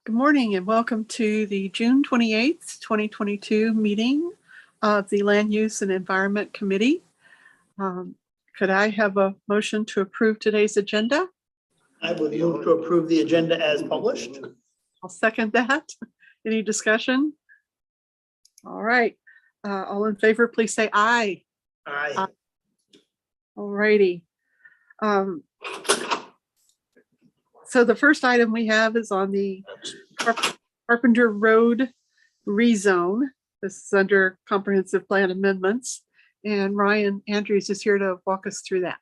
Good morning and welcome to the June 28th, 2022 meeting of the Land Use and Environment Committee. Could I have a motion to approve today's agenda? I would move to approve the agenda as published. I'll second that. Any discussion? All right. All in favor, please say aye. Aye. All righty. So the first item we have is on the Carpenter Road rezone. This is under comprehensive plan amendments, and Ryan Andrews is here to walk us through that.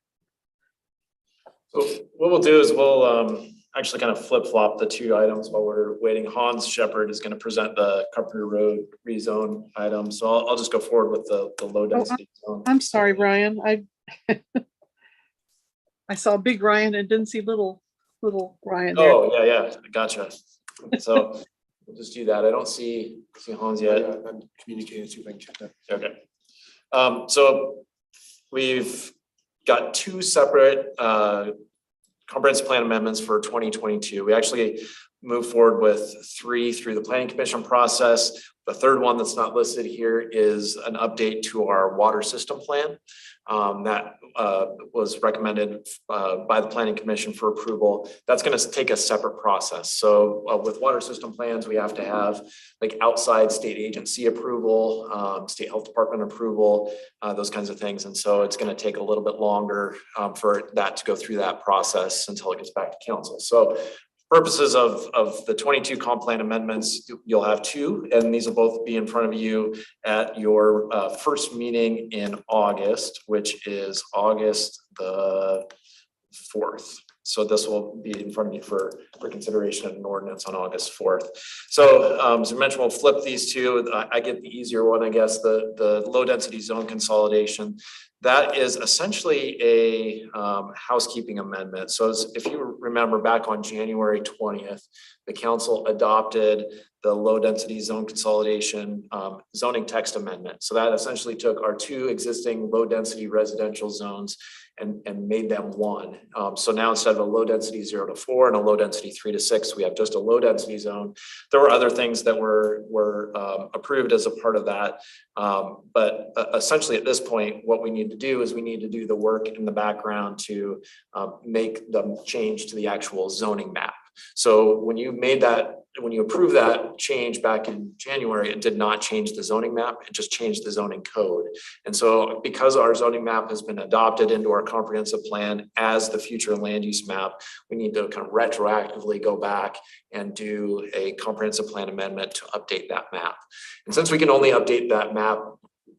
So what we'll do is we'll actually kind of flip-flop the two items while we're waiting. Hans Shepard is going to present the Carpenter Road rezone item. So I'll just go forward with the low density zone. I'm sorry, Ryan. I saw big Ryan and didn't see little Ryan there. Oh, yeah, gotcha. So we'll just do that. I don't see Hans yet. I'm communicating to you if I can check that. Okay. So we've got two separate comprehensive plan amendments for 2022. We actually moved forward with 3 through the planning commission process. The third one that's not listed here is an update to our water system plan that was recommended by the planning commission for approval. That's going to take a separate process. So with water system plans, we have to have like outside state agency approval, state health department approval, those kinds of things. And so it's going to take a little bit longer for that to go through that process until it gets back to council. So purposes of the 22 comp plan amendments, you'll have 2, and these will both be in front of you at your first meeting in August, which is August the 4th. So this will be in front of you for consideration of an ordinance on August 4th. So as I mentioned, we'll flip these two. I get the easier one, I guess, the low density zone consolidation. That is essentially a housekeeping amendment. So if you remember back on January 20th, the council adopted the low density zone consolidation zoning text amendment. So that essentially took our 2 existing low density residential zones and made them one. So now instead of a low density 0 to 4 and a low density 3 to 6, we have just a low density zone. There were other things that were approved as a part of that. But essentially at this point, what we need to do is we need to do the work in the background to make the change to the actual zoning map. So when you approved that change back in January, it did not change the zoning map, it just changed the zoning code. And so because our zoning map has been adopted into our comprehensive plan as the future land use map, we need to kind of retroactively go back and do a comprehensive plan amendment to update that map. And since we can only update that map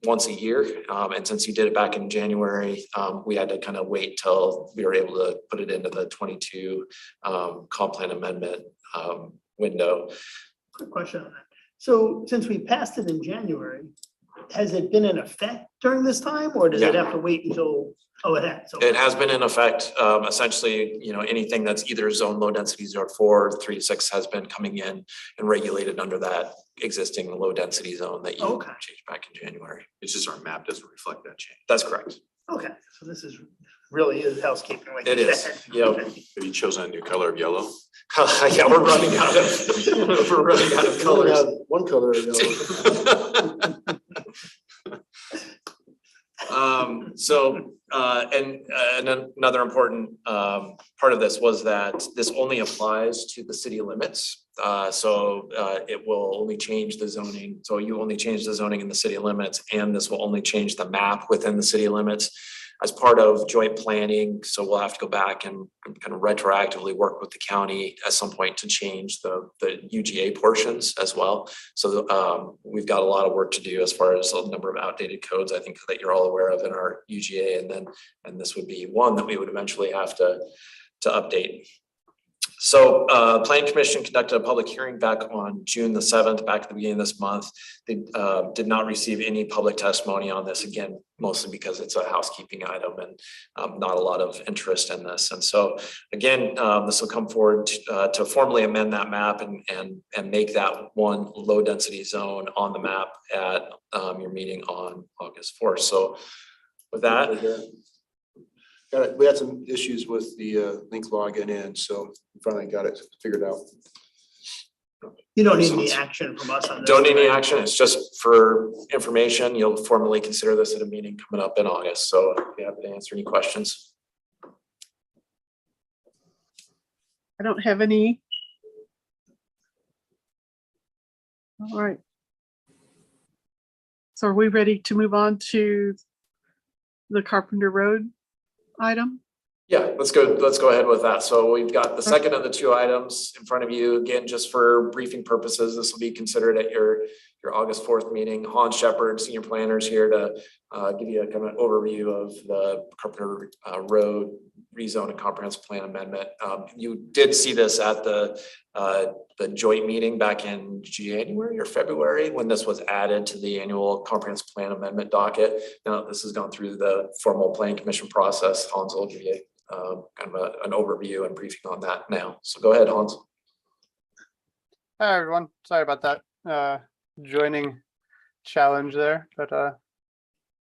once a year, and since you did it back in January, we had to kind of wait till we were able to put it into the 22 comp plan amendment window. Quick question on that. So since we passed it in January, has it been in effect during this time, or does it have to wait until? Oh, it has. Okay. It has been in effect. Essentially, anything that's either zone low density 0 to 4, 3 to 6 has been coming in and regulated under that existing low density zone that you changed back in January. It's just our map doesn't reflect that change. That's correct. Okay, so this is really housekeeping. Like it is. Yeah. Okay. Have you chosen a new color of yellow? Yeah, we're running out of colors. One color. And another important part of this was that this only applies to the city limits. It will only change the zoning. So you only change the zoning in the city limits, and this will only change the map within the city limits as part of joint planning. So we'll have to go back and kind of retroactively work with the county at some point to change the UGA portions as well. So we've got a lot of work to do as far as the number of outdated codes, I think, that you're all aware of in our UGA, and this would be one that we would eventually have to update. So Planning Commission conducted a public hearing back on June the 7th, back at the beginning of this month. They did not receive any public testimony on this, again, mostly because it's a housekeeping item and not a lot of interest in this. And so again, this will come forward to formally amend that map and make that one low density zone on the map at your meeting on August 4th. So with that. We had some issues with the link logging in, so we finally got it figured out. You don't need any action from us on this. Don't need any right? action. It's just for information. You'll formally consider this at a meeting coming up in August. So I'd be happy to answer any questions. I don't have any. All right. So are we ready to move on to the Carpenter Road item? Yeah, let's go ahead with that. So we've got the second of the two items in front of you. Again, just for briefing purposes, this will be considered at your August 4th meeting. Hans Shepard, senior planner, is here to give you a kind of overview of the Carpenter Road rezone and comprehensive plan amendment. You did see this at the joint meeting back in January or February when this was added to the annual comprehensive plan amendment docket. Now this has gone through the formal planning commission process. Hans will give you kind of an overview and briefing on that now. So go ahead, Hans. Hi, everyone. Sorry about that joining challenge there, but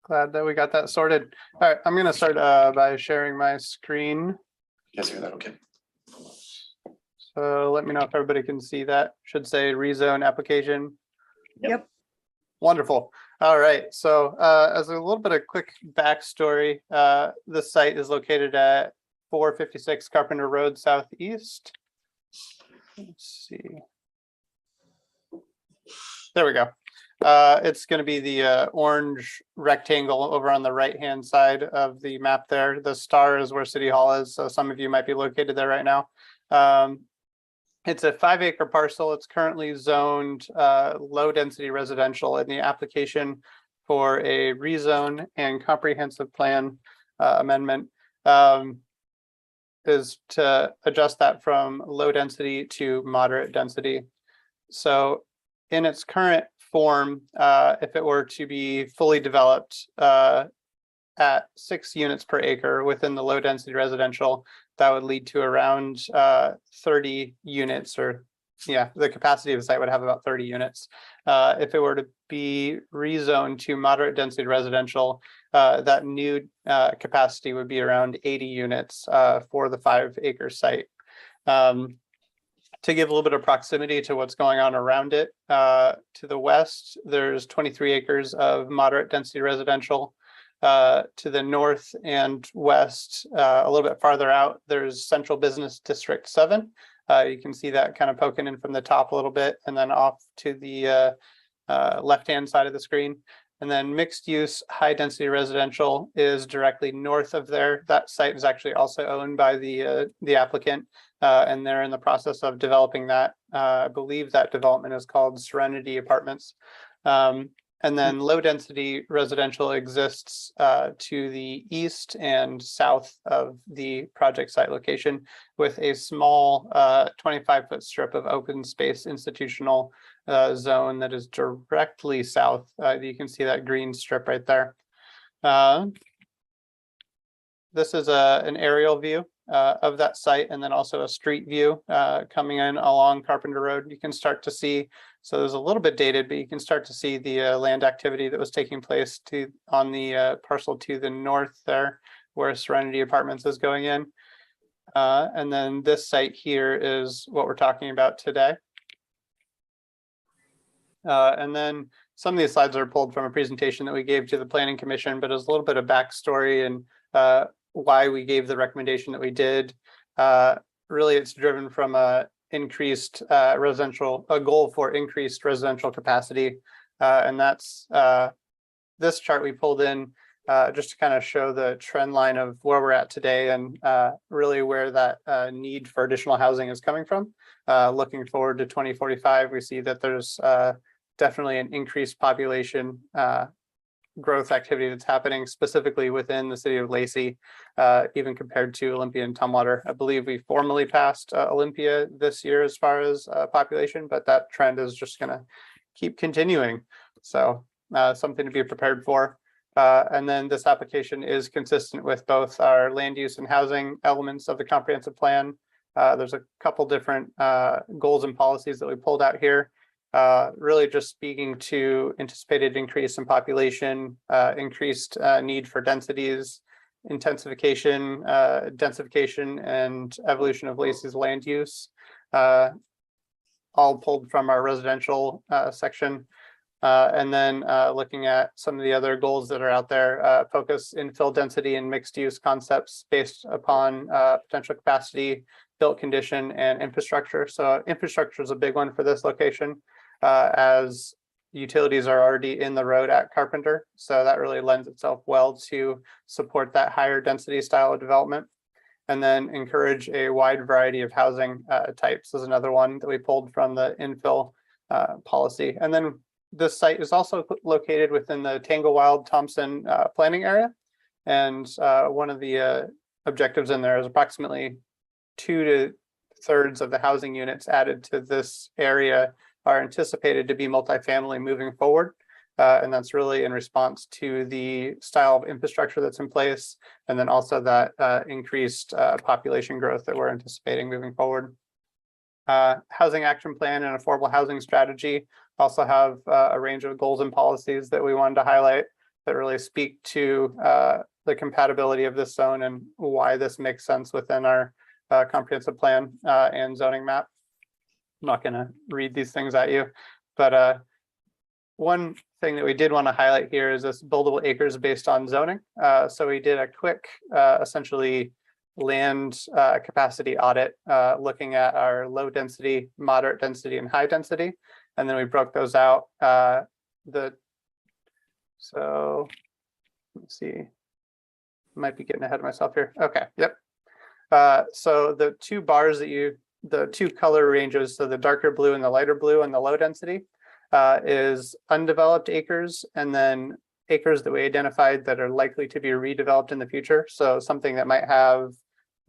glad that we got that sorted. All right, I'm going to start by sharing my screen. You guys hear that? Okay. So let me know if everybody can see that. Should say rezone application. Yep. Wonderful. All right. So as a little bit of quick backstory, the site is located at 456 Carpenter Road Southeast. Let's see. There we go. It's going to be the orange rectangle over on the right-hand side of the map there. The star is where City Hall is, so some of you might be located there right now. It's a 5-acre parcel. It's currently zoned low-density residential, and the application for a rezone and comprehensive plan amendment is to adjust that from low density to moderate density. So in its current form, if it were to be fully developed at 6 units per acre within the low density residential, that would lead to around 30 units, or yeah, the capacity of the site would have about 30 units. If it were to be rezoned to moderate density residential, that new capacity would be around 80 units for the 5-acre site. To give a little bit of proximity to what's going on around it, to the west, there's 23 acres of moderate density residential. To the north and west, a little bit farther out, there's Central Business District 7. You can see that kind of poking in from the top a little bit, and then off to the left-hand side of the screen. And then mixed use high density residential is directly north of there. That site is actually also owned by the applicant, and they're in the process of developing that. I believe that development is called Serenity Apartments. And then low density residential exists to the east and south of the project site location, with a small 25-foot strip of open space institutional zone that is directly south. You can see that green strip right there. This is an aerial view of that site, and then also a street view coming in along Carpenter Road. You can start to see, so there's a little bit dated, but you can start to see the land activity that was taking place on the parcel to the north there, where Serenity Apartments is going in. And then this site here is what we're talking about today. And then some of these slides are pulled from a presentation that we gave to the Planning Commission, but as a little bit of backstory and why we gave the recommendation that we did. Really, it's driven from a goal for increased residential capacity. And that's this chart we pulled in just to kind of show the trend line of where we're at today, and really where that need for additional housing is coming from. Looking forward to 2045, we see that there's definitely an increased population growth activity that's happening specifically within the city of Lacey, even compared to Olympia and Tumwater. I believe we formally passed Olympia this year as far as population, but that trend is just going to keep continuing. So something to be prepared for. And then this application is consistent with both our land use and housing elements of the comprehensive plan. There's a couple different goals and policies that we pulled out here. Really just speaking to anticipated increase in population, increased need for densities, intensification, densification, and evolution of Lacey's land use. all pulled from our residential section. And then looking at some of the other goals that are out there, focus infill density and mixed use concepts based upon potential capacity, built condition, and infrastructure. So infrastructure is a big one for this location, as utilities are already in the road at Carpenter. So that really lends itself well to support that higher density style of development. And then encourage a wide variety of housing types is another one that we pulled from the infill policy. And then this site is also located within the Tanglewild Thompson planning area. And one of the objectives in there is approximately 2/3 of the housing units added to this area are anticipated to be multifamily moving forward. And that's really in response to the style of infrastructure that's in place. And then also that increased population growth that we're anticipating moving forward. Housing action plan and affordable housing strategy also have a range of goals and policies that we wanted to highlight that really speak to the compatibility of this zone and why this makes sense within our comprehensive plan and zoning map. I'm not going to read these things at you, but one thing that we did want to highlight here is this buildable acres based on zoning. So we did a quick, essentially, land capacity audit, looking at our low density, moderate density, and high density, and then we broke those out. So let's see, might be getting ahead of myself here. Okay, yep. So the two bars that the two color ranges, so the darker blue and the lighter blue and the low density, is undeveloped acres, and then acres that we identified that are likely to be redeveloped in the future. So something that might have,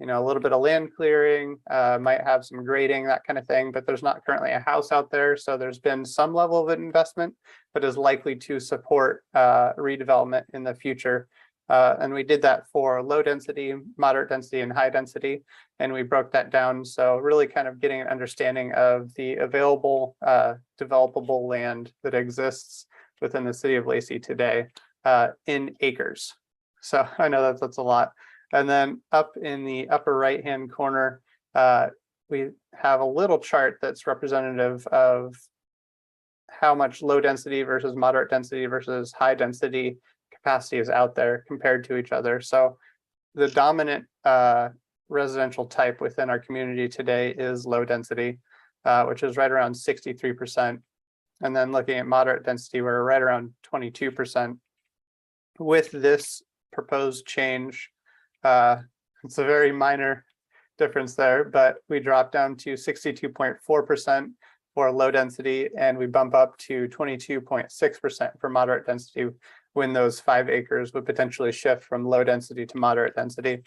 a little bit of land clearing, might have some grading, that kind of thing, but there's not currently a house out there. So there's been some level of investment, but is likely to support redevelopment in the future. And we did that for low density, moderate density, and high density. And we broke that down. So really kind of getting an understanding of the available developable land that exists within the city of Lacey today in acres. So I know that's a lot. And then up in the upper right-hand corner, we have a little chart that's representative of how much low density versus moderate density versus high density capacity is out there compared to each other. So the dominant residential type within our community today is low density, which is right around 63%. And then looking at moderate density, we're right around 22%. With this proposed change, it's a very minor difference there, but we drop down to 62.4% for low density, and we bump up to 22.6% for moderate density, when those 5 acres would potentially shift from low density to moderate density.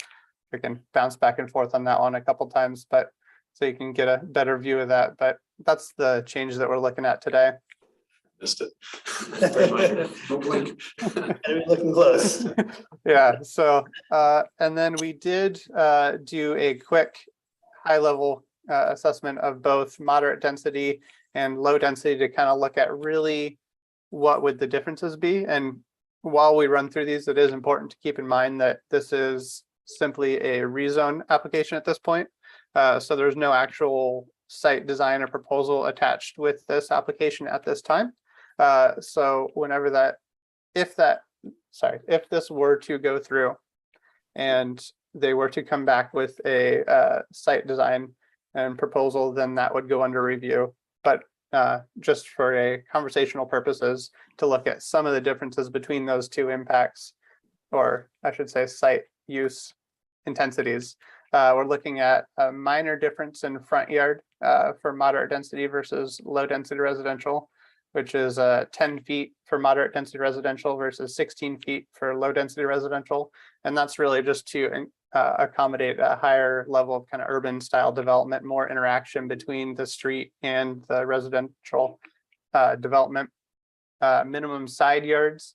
We can bounce back and forth on that one a couple times, but so you can get a better view of that. But that's the change that we're looking at today. Missed it. Gotta be looking close. Yeah, so and then we did do a quick high level assessment of both moderate density and low density to kind of look at really what would the differences be. And while we run through these, it is important to keep in mind that this is simply a rezone application at this point. So there's no actual site design or proposal attached with this application at this time. So whenever if this were to go through and they were to come back with a site design and proposal, then that would go under review. But just for a conversational purposes, to look at some of the differences between those two impacts, or I should say site use intensities. We're looking at a minor difference in front yard for moderate density versus low density residential, which is 10 feet for moderate density residential versus 16 feet for low density residential. And that's really just to accommodate a higher level of kind of urban style development, more interaction between the street and the residential development. Minimum side yards,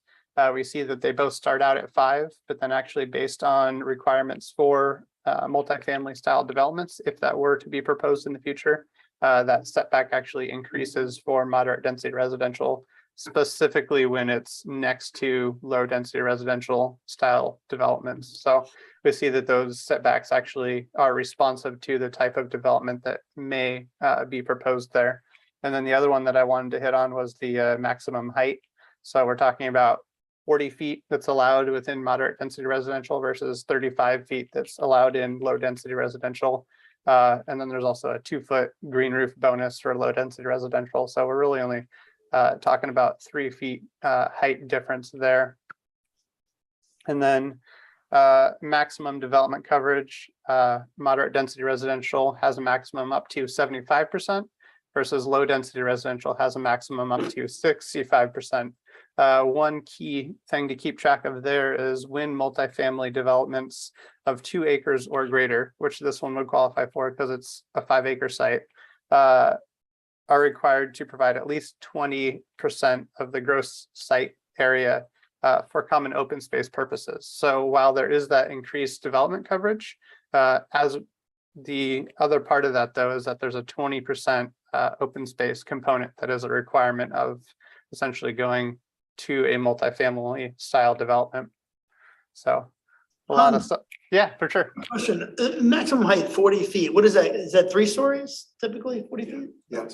we see that they both start out at 5, but then actually based on requirements for multifamily style developments, if that were to be proposed in the future, that setback actually increases for moderate density residential, specifically when it's next to low density residential style developments. So we see that those setbacks actually are responsive to the type of development that may be proposed there. And then the other one that I wanted to hit on was the maximum height. So we're talking about 40 feet that's allowed within moderate density residential versus 35 feet that's allowed in low density residential. And then there's also a 2-foot green roof bonus for low density residential. So we're really only talking about 3 feet height difference there. And then maximum development coverage, moderate density residential has a maximum up to 75% versus low density residential has a maximum up to 65%. One key thing to keep track of there is when multifamily developments of 2 acres or greater, which this one would qualify for because it's a 5-acre site, are required to provide at least 20% of the gross site area for common open space purposes. So while there is that increased development coverage, as the other part of that though is that there's a 20% open space component that is a requirement of essentially going to a multifamily style development. So a lot of stuff. Yeah, for sure. Question, maximum height 40 feet. What is that? Is that 3 stories typically 40 feet? Yeah.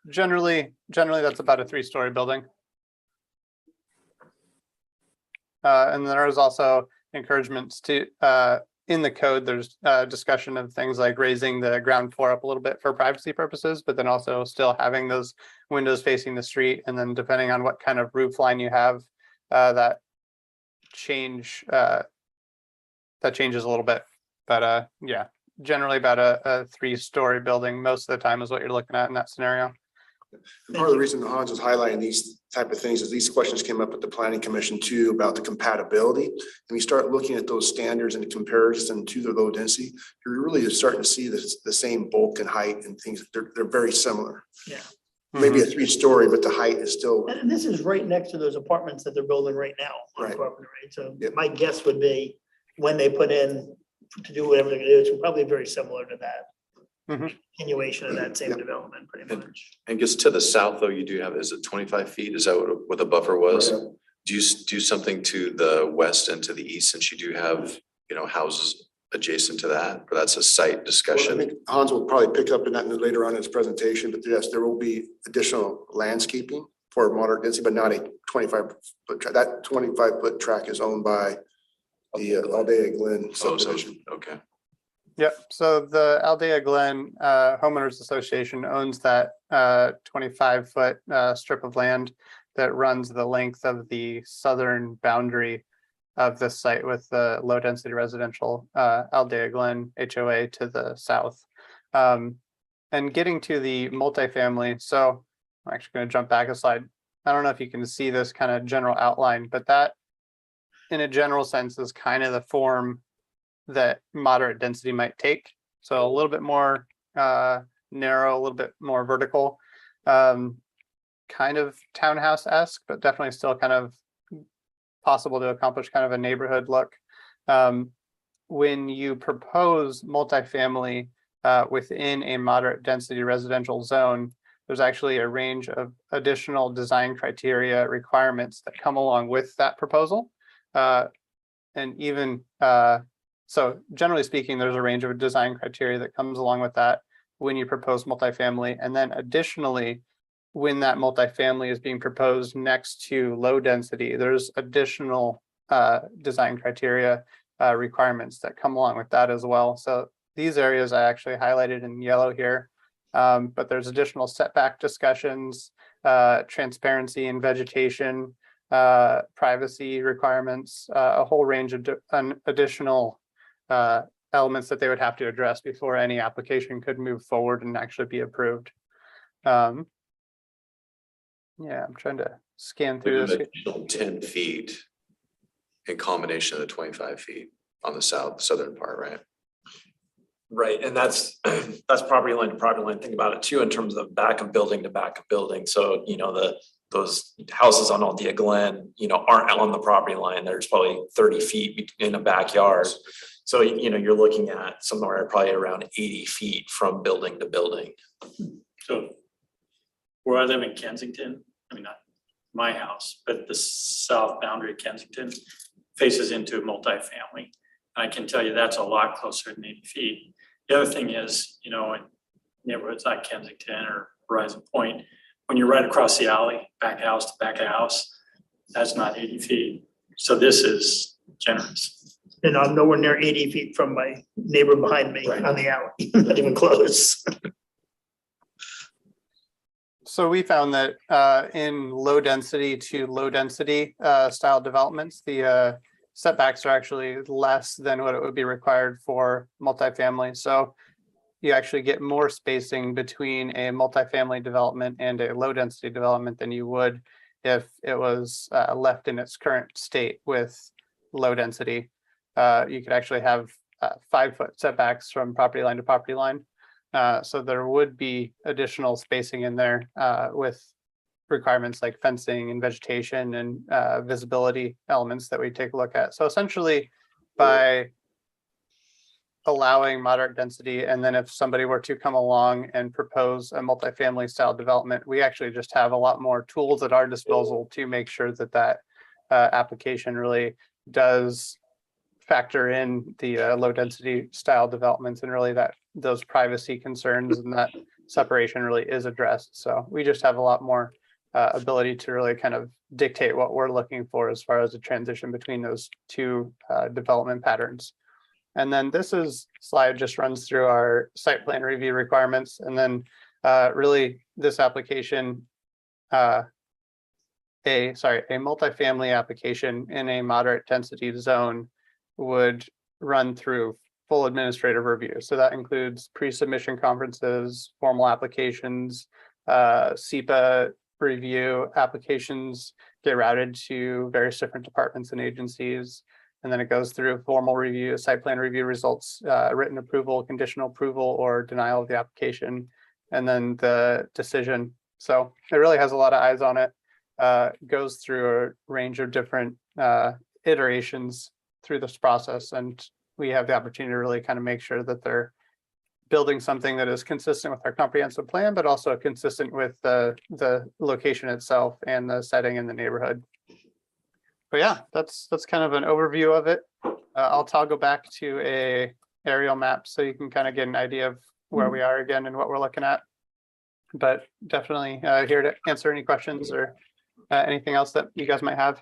Generally that's about a 3-story building. And there is also encouragements to, in the code, there's discussion of things like raising the ground floor up a little bit for privacy purposes, but then also still having those windows facing the street. And then depending on what kind of roof line you have, that changes a little bit. But yeah, generally about a 3-story building most of the time is what you're looking at in that scenario. Part of the reason Hans was highlighting these type of things is these questions came up with the planning commission too about the compatibility. And you start looking at those standards and the comparison to the low density, you're really starting to see the same bulk and height and things. They're very similar. Yeah. Maybe a 3-story, but the height is still. And this is right next to those apartments that they're building right now on Right. Carpenter, right? So Yep. my guess would be when they put in to do whatever they're gonna do, it's probably very similar to that. Mhm. Continuation of that same Yep. development, pretty much. And just to the south, though, you do have, is it 25 feet? Is that what the buffer was? Right. Do you do something to the west and to the east, since you do have, houses adjacent to that? Or that's a site Well, I discussion? think Hans will probably pick up in that later on in his presentation, but yes, there will be additional landscaping for moderate density, but not a 25-foot track. That 25-foot track is owned by the Aldea Glen Oh, so, subdivision. okay. Yep. So the Aldea Glen Homeowners Association owns that 25-foot strip of land that runs the length of the southern boundary of this site with the low density residential Aldea Glen HOA to the south. And getting to the multifamily. So I'm actually going to jump back a slide. I don't know if you can see this kind of general outline, but that in a general sense is kind of the form that moderate density might take. So a little bit more narrow, a little bit more vertical, kind of townhouse-esque, but definitely still kind of possible to accomplish kind of a neighborhood look. When you propose multifamily within a moderate density residential zone, there's actually a range of additional design criteria requirements that come along with that proposal. And even so generally speaking, there's a range of design criteria that comes along with that when you propose multifamily. And then additionally, when that multifamily is being proposed next to low density, there's additional design criteria requirements that come along with that as well. So these areas I actually highlighted in yellow here, but there's additional setback discussions, transparency and vegetation, privacy requirements, a whole range of additional elements that they would have to address before any application could move forward and actually be approved. Yeah, I'm trying to scan through this. 10 feet in combination of the 25 feet on the southern part, right? Right, and that's property line to property line. Think about it too, in terms of back of building to back of building. So, those houses on Aldea Glen, aren't on the property line. There's probably 30 feet in a backyard. So, you're looking at somewhere probably around 80 feet from building to building. So where I live in Kensington, I mean, not my house, but the south boundary of Kensington faces into multifamily. I can tell you that's a lot closer than 80 feet. The other thing is, in neighborhoods like Kensington or Horizon Point. When you're right across the alley, back house to back of house, that's not 80 feet. So this is generous. And I'm nowhere near 80 feet from my neighbor behind me Right. on the alley, not even close. So we found that in low density to low density style developments, the setbacks are actually less than what it would be required for multifamily. So you actually get more spacing between a multifamily development and a low density development than you would if it was left in its current state with low density. You could actually have 5-foot setbacks from property line to property line. So there would be additional spacing in there with requirements like fencing and vegetation and visibility elements that we take a look at. So essentially, by allowing moderate density, and then if somebody were to come along and propose a multifamily style development, we actually just have a lot more tools at our disposal to make sure that that application really does factor in the low density style developments, and really that those privacy concerns and that separation really is addressed. So we just have a lot more ability to really kind of dictate what we're looking for as far as the transition between those two development patterns. And then this slide just runs through our site plan review requirements. And then really this application, a multifamily application in a moderate density zone would run through full administrative review. So that includes pre-submission conferences, formal applications, SEPA review, applications get routed to various different departments and agencies. And then it goes through formal review, site plan review results, written approval, conditional approval, or denial of the application, and then the decision. So it really has a lot of eyes on it. Goes through a range of different iterations through this process. And we have the opportunity to really kind of make sure that they're building something that is consistent with our comprehensive plan, but also consistent with the location itself and the setting in the neighborhood. But yeah, that's kind of an overview of it. I'll toggle back to a aerial map so you can kind of get an idea of where we are again and what we're looking at. But definitely here to answer any questions or anything else that you guys might have.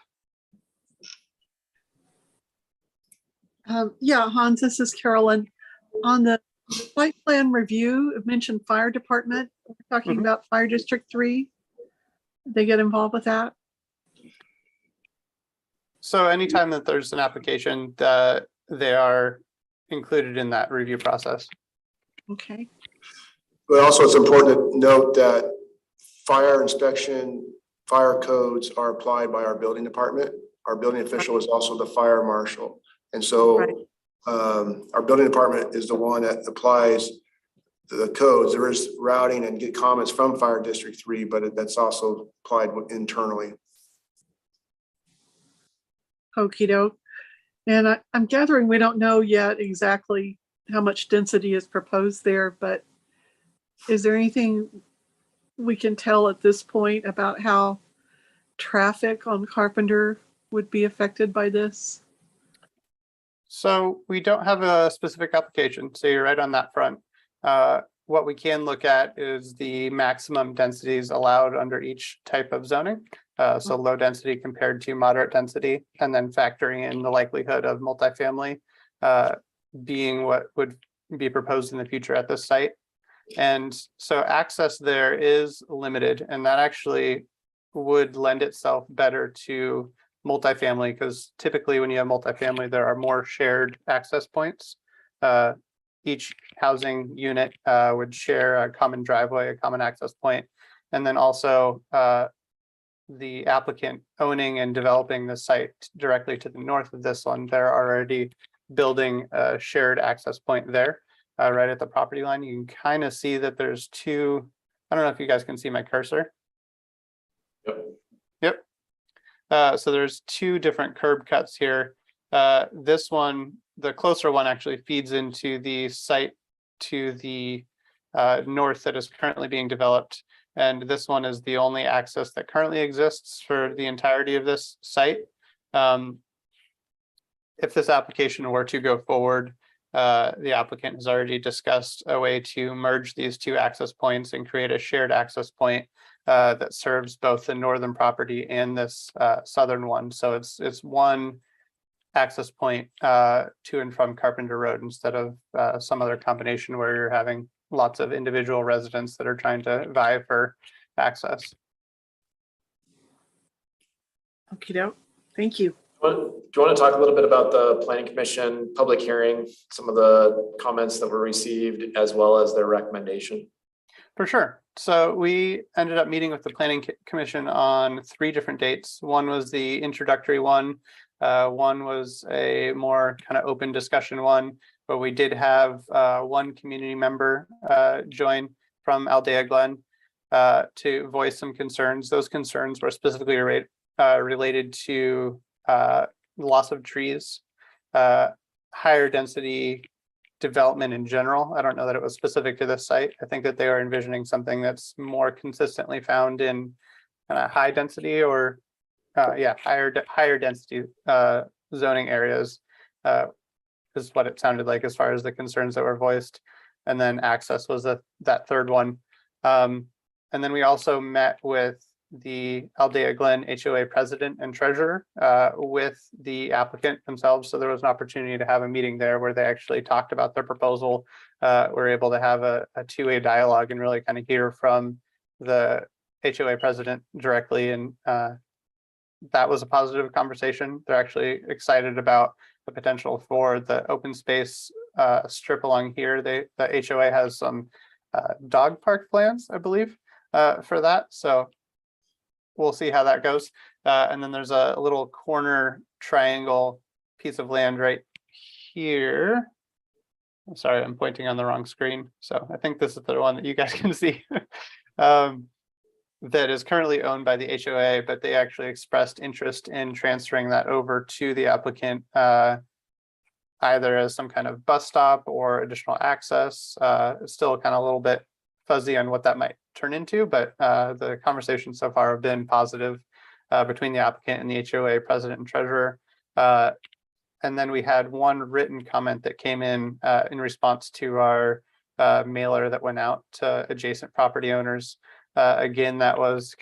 Yeah, Hans, this is Carolyn. On the site plan review, it mentioned fire department. We're talking about Fire District 3. They get involved with that? So anytime that there's an application, they are included in that review process. Okay. But also it's important to note that fire inspection, fire codes are applied by our building department. Our building official is also the fire marshal. And so Right. Our building department is the one that applies the codes. There is routing and get comments from Fire District 3, but that's also applied internally. Okie doke. And I'm gathering we don't know yet exactly how much density is proposed there, but is there anything we can tell at this point about how traffic on Carpenter would be affected by this? So we don't have a specific application, so you're right on that front. What we can look at is the maximum densities allowed under each type of zoning. So low density compared to moderate density, and then factoring in the likelihood of multifamily being what would be proposed in the future at this site. And so access there is limited, and that actually would lend itself better to multifamily, because typically when you have multifamily, there are more shared access points. Each housing unit would share a common driveway, a common access point, and then also the applicant owning and developing the site directly to the north of this one, they're already building a shared access point there, right at the property line. You can kind of see that there's two, I don't know if you guys can see my cursor. Yep. So there's two different curb cuts here. This one, the closer one, actually feeds into the site to the north that is currently being developed. And this one is the only access that currently exists for the entirety of this site. If this application were to go forward, the applicant has already discussed a way to merge these two access points and create a shared access point that serves both the northern property and this southern one. So it's one access point to and from Carpenter Road instead of some other combination where you're having lots of individual residents that are trying to vie for access. Okay, thank you. Do you want to talk a little bit about the planning commission public hearing, some of the comments that were received, as well as their recommendation? For sure. So we ended up meeting with the planning commission on 3 different dates. One was the introductory one. One was a more kind of open discussion one, but we did have one community member join from Aldea Glen to voice some concerns. Those concerns were specifically related to loss of trees, higher density development in general. I don't know that it was specific to this site. I think that they are envisioning something that's more consistently found in high density or higher density zoning areas is what it sounded like as far as the concerns that were voiced. And then access was that third one. And then we also met with the Aldea Glen HOA president and treasurer with the applicant themselves. So there was an opportunity to have a meeting there where they actually talked about their proposal. We're able to have a two-way dialogue and really kind of hear from the HOA president directly. And that was a positive conversation. They're actually excited about the potential for the open space strip along here. The HOA has some dog park plans, I believe, for that. So we'll see how that goes. And then there's a little corner triangle piece of land right here. I'm sorry, I'm pointing on the wrong screen. So I think this is the one that you guys can see. That is currently owned by the HOA, but they actually expressed interest in transferring that over to the applicant, either as some kind of bus stop or additional access. It's still kind of a little bit fuzzy on what that might turn into, but the conversations so far have been positive between the applicant and the HOA president and treasurer. And then we had one written comment that came in response to our mailer that went out to adjacent property owners. Again, that was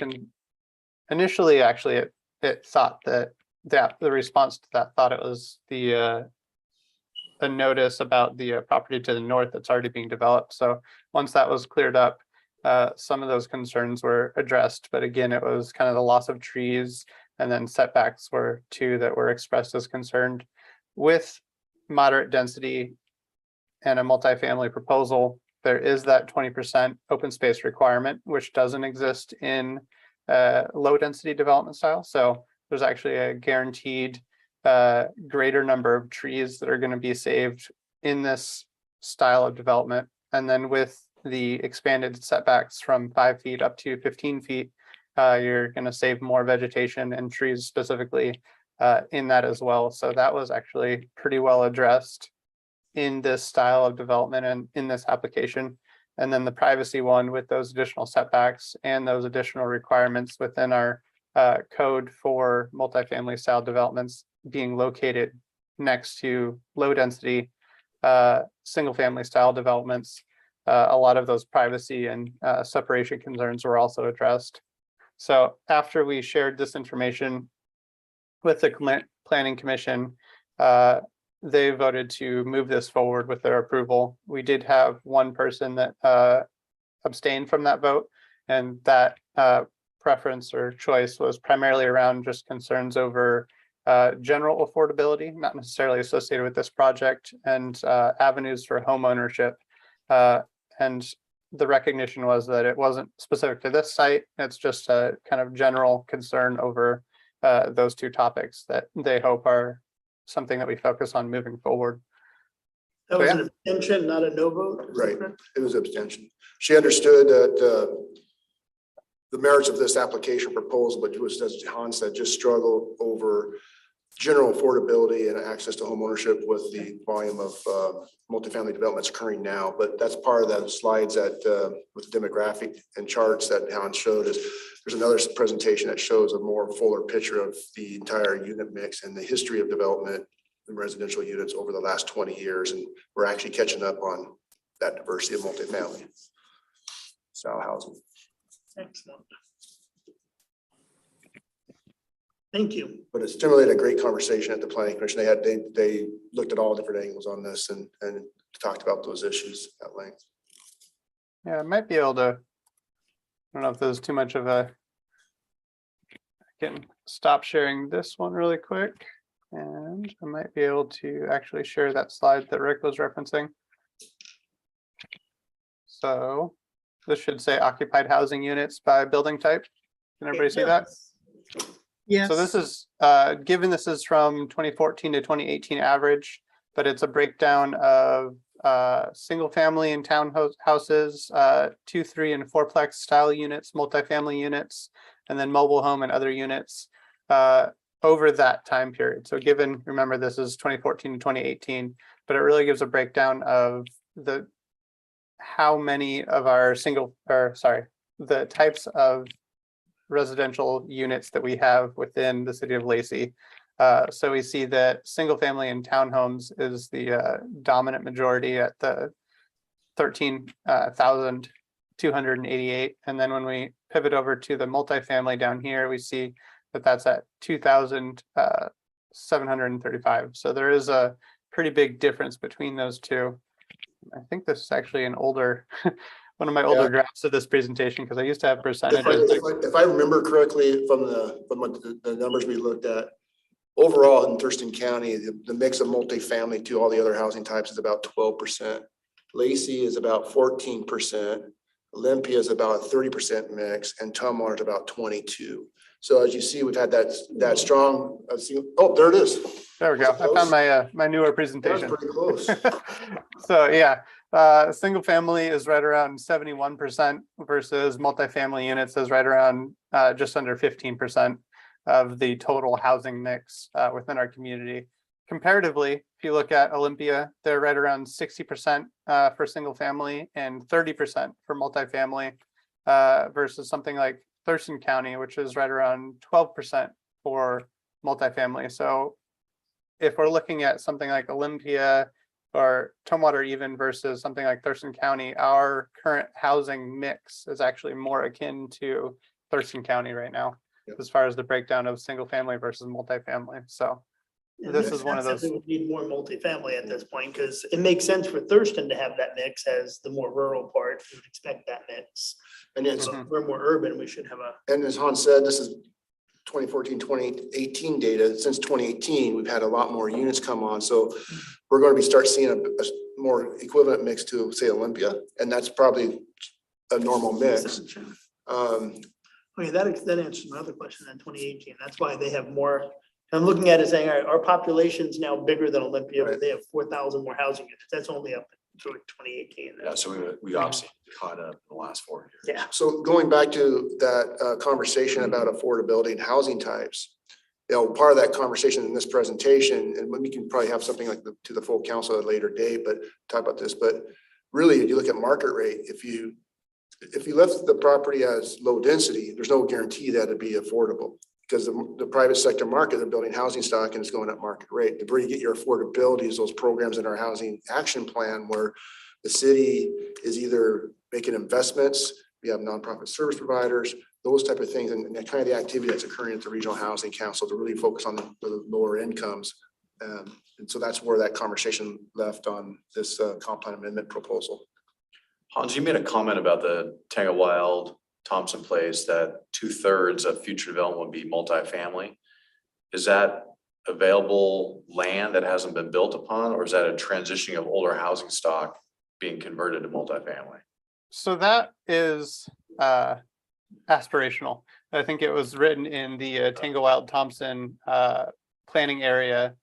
initially actually it thought that the response to that thought it was a notice about the property to the north that's already being developed. So once that was cleared up, some of those concerns were addressed, but again, it was kind of the loss of trees, and then setbacks were 2 that were expressed as concerned. With moderate density and a multifamily proposal, there is that 20% open space requirement, which doesn't exist in low density development style. So there's actually a guaranteed greater number of trees that are going to be saved in this style of development. And then with the expanded setbacks from 5 feet up to 15 feet, you're going to save more vegetation and trees specifically in that as well. So that was actually pretty well addressed in this style of development and in this application. And then the privacy one with those additional setbacks and those additional requirements within our code for multifamily style developments being located next to low density single family style developments. A lot of those privacy and separation concerns were also addressed. So after we shared this information with the planning commission, they voted to move this forward with their approval. We did have one person that abstained from that vote, and that preference or choice was primarily around just concerns over general affordability, not necessarily associated with this project, and avenues for home ownership. And the recognition was that it wasn't specific to this site. It's just a kind of general concern over those 2 topics that they hope are something that we focus on moving forward. That was an abstention, not a no vote? Is that Right. correct? It was abstention. She understood that the merits of this application proposal, but was, as Hans said, just struggled over general affordability and access to homeownership with the volume of multifamily developments occurring now. But that's part of the slides that with the demographic and charts that Hans showed us. There's another presentation that shows a more fuller picture of the entire unit mix and the history of development in residential units over the last 20 years, and we're actually catching up on that diversity of multifamily style housing. Excellent. Thank you. But it stimulated a great conversation at the planning commission. They looked at all different angles on this and talked about those issues at length. Yeah, I might be able to, I don't know if there's too much of a, I can stop sharing this one really quick. And I might be able to actually share that slide that Rick was referencing. So this should say occupied housing units by building type. Can everybody see that? Yes. So this is, given this is from 2014 to 2018 average, but it's a breakdown of single family and townhouses, 2, 3, and 4-plex style units, multifamily units, and then mobile home and other units over that time period. So given, remember, this is 2014 to 2018, but it really gives a breakdown of how many of our the types of residential units that we have within the city of Lacey. So we see that single family and townhomes is the dominant majority at the 13,288. And then when we pivot over to the multifamily down here, we see that that's at 2,735. So there is a pretty big difference between those two. I think this is actually an older, one of my older drafts of this presentation, because I used to have percentages. If I remember correctly from the numbers we looked at, overall in Thurston County, the mix of multifamily to all the other housing types is about 12%. Lacey is about 14%. Olympia is about a 30% mix, and Tumwater is about 22%. So as you see, we've had that strong. Oh, there it is. There we go. I found my newer That's presentation. pretty close. So yeah, single family is right around 71% versus multifamily units is right around just under 15% of the total housing mix within our community. Comparatively, if you look at Olympia, they're right around 60% for single family and 30% for multifamily versus something like Thurston County, which is right around 12% for multifamily. So if we're looking at something like Olympia or Tumwater even versus something like Thurston County, our current housing mix is actually more akin to Thurston County right now, as far as the breakdown of single family versus multifamily. So this is one of those. We would need more multifamily at this point, because it makes sense for Thurston to have that mix as the more rural part. You would expect that mix. And it's, But we're more urban, we should have a. and as Hans said, this is 2014, 2018 data. Since 2018, we've had a lot more units come on. So we're going to start seeing a more equivalent mix to, say, Olympia, and that's probably a normal mix. Okay, that answers my other question in 2018. That's why they have more. I'm looking at it saying, all right, our population's now bigger than Olympia, but they have 4,000 more housing units. That's only up to 2018. Yeah, so we obviously caught up in the last 4 years. Yeah. So going back to that conversation about affordability and housing types, part of that conversation in this presentation, and we can probably have something like to the full council at a later date, but talk about this. But really, if you look at market rate, if you left the property as low density, there's no guarantee that it'd be affordable, because the private sector market, they're building housing stock and it's going at market rate. The where you get your affordability is those programs in our housing action plan, where the city is either making investments, we have nonprofit service providers, those type of things, and kind of the activity that's occurring at the regional housing council to really focus on the lower incomes. And so that's where that conversation left on this comp plan amendment proposal. Hans, you made a comment about the Tango Wild Thompson Place, that 2/3 of future development would be multifamily. Is that available land that hasn't been built upon, or is that a transitioning of older housing stock being converted to multifamily? So that is aspirational. I think it was written in the Tango Wild Thompson planning area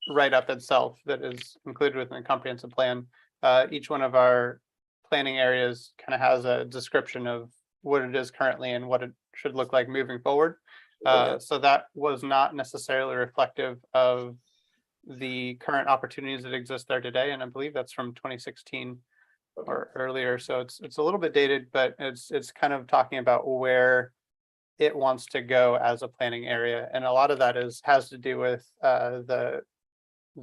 write-up itself that is included within the comprehensive plan. Each one of our planning areas kind of has a description of what it is currently and what it should look like moving forward. So that was not necessarily reflective of the current opportunities that exist there today. And I believe that's from 2016 or earlier. So it's a little bit dated, but it's kind of talking about where it wants to go as a planning area. And a lot of that has to do with the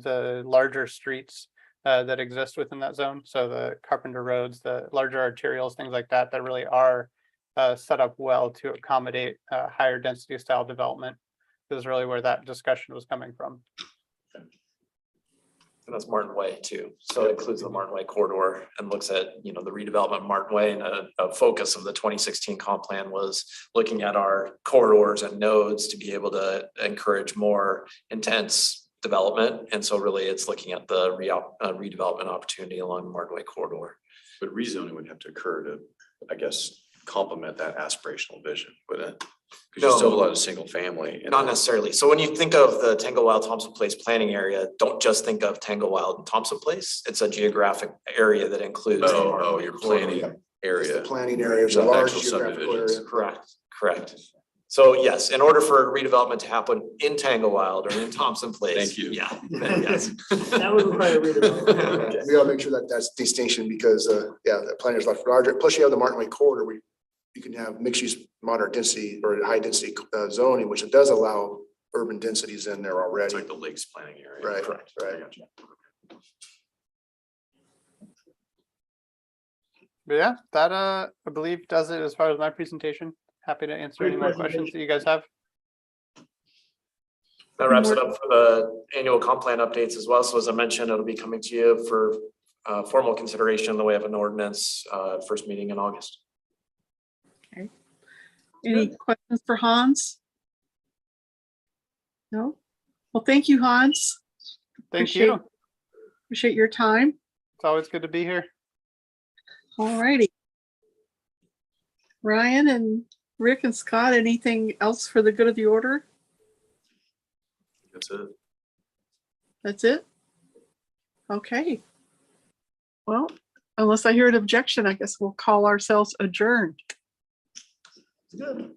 the larger streets that exist within that zone. So the Carpenter roads, the larger arterials, things like that, that really are set up well to accommodate higher density style development. Is really where that discussion was coming from. And that's Martin Way too. So it includes the Martin Way corridor and looks at, you know, the redevelopment of Martin Way, and a focus of the 2016 comp plan was looking at our corridors and nodes to be able to encourage more intense development. And so really it's looking at the redevelopment opportunity along the Martin Way corridor. But rezoning would have to occur to, I guess, complement that aspirational vision, wouldn't it? Because you still have a lot of single family. and Not then- necessarily. So when you think of the Tango Wild Thompson Place planning area, don't just think of Tango Wild and Thompson Place. It's a geographic area that includes. the Martin Oh, Way your corridor. planning It's the area. planning area, it's a Not large actual geographical area. subdivisions. Correct. So yes, in order for redevelopment to happen in Tango Wild or in Thompson Place. Thank you. Yeah, then yes. That would require redevelopment. We gotta make sure that that's distinction because, yeah, the planning is much larger. Plus you have the Martin Way corridor where you can have mixed use, moderate density or high density zoning, which it does allow urban densities in there It's already. like the lakes planning area. Right, Correct. right. I got you. But yeah, that I believe does it as far as my presentation. Happy to answer Great any more questions that you guys have. That wraps it up for the annual comp plan updates as well. So as I mentioned, it'll be coming to you for formal consideration in the way of an ordinance, first meeting in August. Any questions for Hans? No? Well, thank you, Hans. Thank Appreciate- you. Appreciate your time. It's always good to be here. All righty. Ryan and Rick and Scott, anything else for the good of the order? That's it. That's it? Okay. Well, unless I hear an objection, I guess we'll call ourselves adjourned. Good.